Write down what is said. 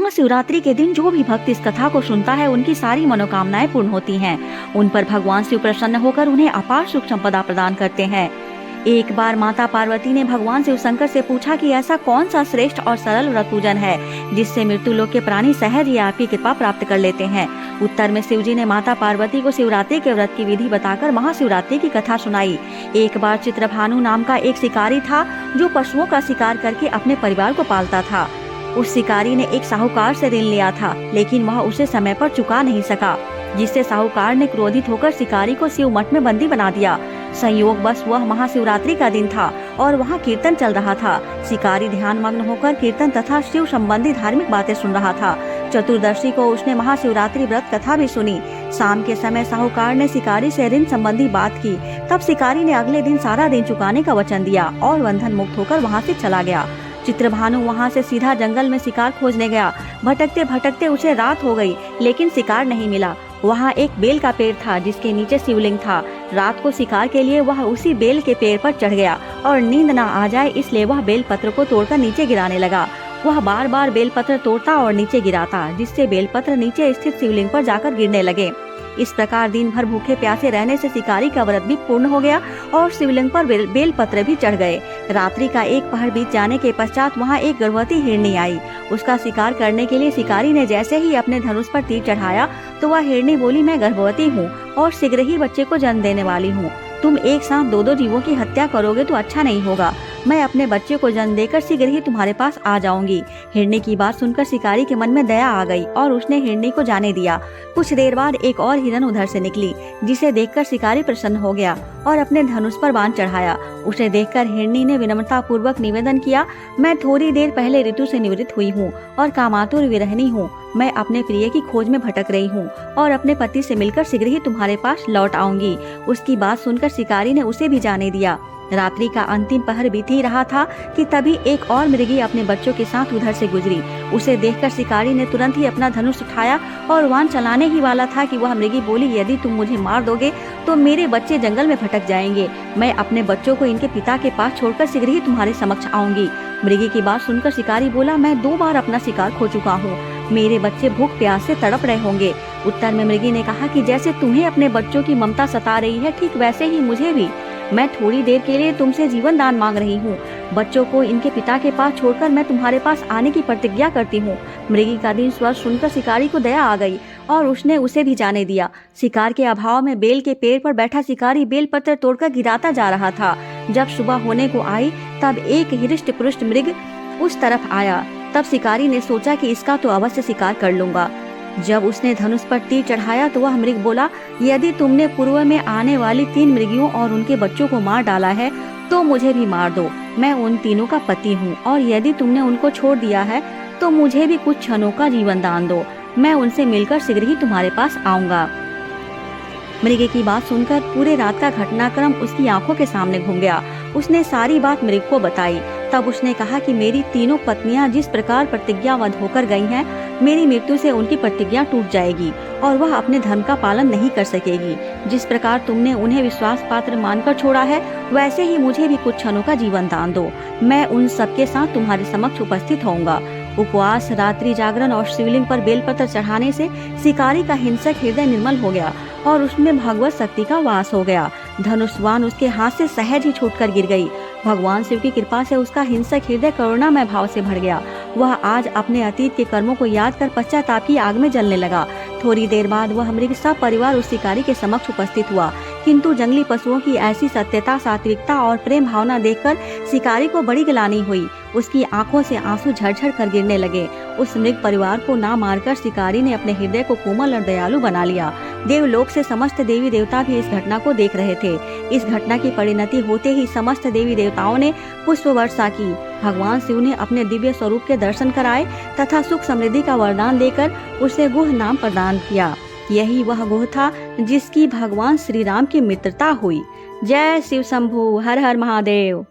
महाशिवरात्रि के दिन जो भी भक्त इस कथा को सुनता है उनकी सारी मनोकामनाएं पूर्ण होती हैं। उन पर भगवान शिव प्रसन्न होकर उन्हें अपार सुख संपदा प्रदान करते हैं। एक बार माता पार्वती ने भगवान शिव शंकर से पूछा कि ऐसा कौन सा श्रेष्ठ और सरल व्रत पूजन है जिससे मृत्यु लोक के प्राणी सहज ही आपकी कृपा प्राप्त कर लेते हैं। उत्तर में शिवजी ने माता पार्वती को शिवरात्रि के व्रत की विधि बताकर महाशिवरात्रि की कथा सुनाई। एक बार चित्रभानु नाम का एक शिकारी था जो पशुओं का शिकार करके अपने परिवार को पालता था। उस शिकारी ने एक साहूकार से ऋण लिया था, लेकिन वह उसे समय पर चुका नहीं सका, जिससे साहूकार ने क्रोधित होकर शिकारी को शिव मठ में बंदी बना दिया। संयोगवश वह महाशिवरात्रि का दिन था और वहाँ कीर्तन चल रहा था। शिकारी ध्यान मग्न होकर कीर्तन तथा शिव संबंधी धार्मिक बातें सुन रहा था। चतुर्दशी को उसने महाशिवरात्रि व्रत कथा भी सुनी। शाम के समय साहूकार ने शिकारी से ऋण संबंधी बात की। तब शिकारी ने अगले दिन सारा दिन चुकाने का वचन दिया और बंधन मुक्त होकर वहाँ से चला गया। चित्रभानु वहाँ से सीधा जंगल में शिकार खोजने गया। भटकते भटकते उसे रात हो गई, लेकिन शिकार नहीं मिला। वहाँ एक बेल का पेड़ था जिसके नीचे शिवलिंग था। रात को शिकार के लिए वह उसी बेल के पेड़ पर चढ़ गया और नींद न आ जाए इसलिए वह बेल पत्र को तोड़कर नीचे गिराने लगा। वह बार बार बेल पत्र तोड़ता और नीचे गिराता, जिससे बेल पत्र नीचे स्थित शिवलिंग पर जाकर गिरने लगे। इस प्रकार दिन भर भूखे प्यासे रहने से शिकारी का व्रत भी पूर्ण हो गया और शिवलिंग पर बेल पत्र भी चढ़ गए। रात्रि का एक पहर बीत जाने के पश्चात वहाँ एक गर्भवती हिरनी आई। उसका शिकार करने के लिए शिकारी ने जैसे ही अपने धनुष पर तीर चढ़ाया तो वह हिरनी बोली, मैं गर्भवती हूँ और शीघ्र ही बच्चे को जन्म देने वाली हूँ। तुम एक साथ दो जीवों की हत्या करोगे तो अच्छा नहीं होगा। मैं अपने बच्चे को जन्म देकर शीघ्र ही तुम्हारे पास आ जाऊंगी। हिरनी की बात सुनकर शिकारी के मन में दया आ गई और उसने हिरनी को जाने दिया। कुछ देर बाद एक और हिरन उधर से निकली, जिसे देखकर शिकारी प्रसन्न हो गया और अपने धनुष पर बाण चढ़ाया। उसे देखकर हिरनी ने विनम्रता पूर्वक निवेदन किया, मैं थोड़ी देर पहले ऋतु से निवृत्त हुई हूँ और कामातुर विरहिणी हूँ। मैं अपने प्रिय की खोज में भटक रही हूँ और अपने पति से मिलकर शीघ्र ही तुम्हारे पास लौट आऊंगी। उसकी बात सुनकर शिकारी ने उसे भी जाने दिया। रात्रि का अंतिम पहर बीत ही रहा था कि तभी एक और मृगी अपने बच्चों के साथ उधर से गुजरी। उसे देखकर शिकारी ने तुरंत ही अपना धनुष उठाया और बाण चलाने ही वाला था कि वह मृगी बोली, यदि तुम मुझे मार दोगे तो मेरे बच्चे जंगल में भटक जाएंगे। मैं अपने बच्चों को इनके पिता के पास छोड़कर शीघ्र ही तुम्हारे समक्ष आऊंगी। मृगी की बात सुनकर शिकारी बोला, मैं 2 बार अपना शिकार खो चुका हूँ। मेरे बच्चे भूख प्यास से तड़प रहे होंगे। उत्तर में मृगी ने कहा कि जैसे तुम्हें अपने बच्चों की ममता सता रही है, ठीक वैसे ही मुझे भी। मैं थोड़ी देर के लिए तुमसे जीवन दान मांग रही हूँ। बच्चों को इनके पिता के पास छोड़कर मैं तुम्हारे पास आने की प्रतिज्ञा करती हूँ। मृगी का दिन स्वर सुनकर शिकारी को दया आ गई और उसने उसे भी जाने दिया। शिकार के अभाव में बेल के पेड़ पर बैठा शिकारी बेल पत्र तोड़कर गिराता जा रहा था। जब सुबह होने को आई तब एक हिरिष्ट पुरुष मृग उस तरफ आया। तब शिकारी ने सोचा कि इसका तो अवश्य शिकार कर लूंगा। जब उसने धनुष पर तीर चढ़ाया तो वह मृग बोला, यदि तुमने पूर्व में आने वाली 3 मृगियों और उनके बच्चों को मार डाला है तो मुझे भी मार दो। मैं उन तीनों का पति हूँ और यदि तुमने उनको छोड़ दिया है तो मुझे भी कुछ क्षणों का जीवन दान दो। मैं उनसे मिलकर शीघ्र ही तुम्हारे पास आऊंगा। मृग की बात सुनकर पूरे रात का घटनाक्रम उसकी आंखों के सामने घूम गया। उसने सारी बात मृग को बताई। तब उसने कहा कि मेरी तीनों पत्नियां जिस प्रकार प्रतिज्ञाबद्ध होकर गई हैं, मेरी मृत्यु से उनकी प्रतिज्ञा टूट जाएगी और वह अपने धर्म का पालन नहीं कर सकेगी। जिस प्रकार तुमने उन्हें विश्वास पात्र मानकर छोड़ा है, वैसे ही मुझे भी कुछ क्षणों का जीवन दान दो। मैं उन सबके साथ तुम्हारे समक्ष उपस्थित होऊंगा। उपवास, रात्रि जागरण और शिवलिंग पर बेलपत्र चढ़ाने से शिकारी का हिंसक हृदय निर्मल हो गया और उसमें भगवत शक्ति का वास हो गया। धनुष्वान उसके हाथ से सहज ही छूटकर गिर गई। भगवान शिव की कृपा से उसका हिंसक हृदय करुणामय भाव से भर गया। वह आज अपने अतीत के कर्मों को याद कर पश्चाताप की आग में जलने लगा। थोड़ी देर बाद वह मृग सब परिवार उस शिकारी के समक्ष उपस्थित हुआ, किंतु जंगली पशुओं की ऐसी सत्यता, सात्विकता और प्रेम भावना देखकर शिकारी को बड़ी गिलानी हुई। उसकी आंखों से आंसू झरझर कर गिरने लगे। उस मृग परिवार को ना मारकर शिकारी ने अपने हृदय को कोमल और दयालु बना लिया। देवलोक से समस्त देवी देवता भी इस घटना को देख रहे थे। इस घटना की परिणति होते ही समस्त देवी देवताओं ने पुष्प वर्षा की। भगवान शिव ने अपने दिव्य स्वरूप के दर्शन कराए तथा सुख समृद्धि का वरदान देकर उसे गुह नाम प्रदान किया। यही वह गुह था जिसकी भगवान श्री राम की मित्रता हुई। जय शिव शंभु, हर हर महादेव।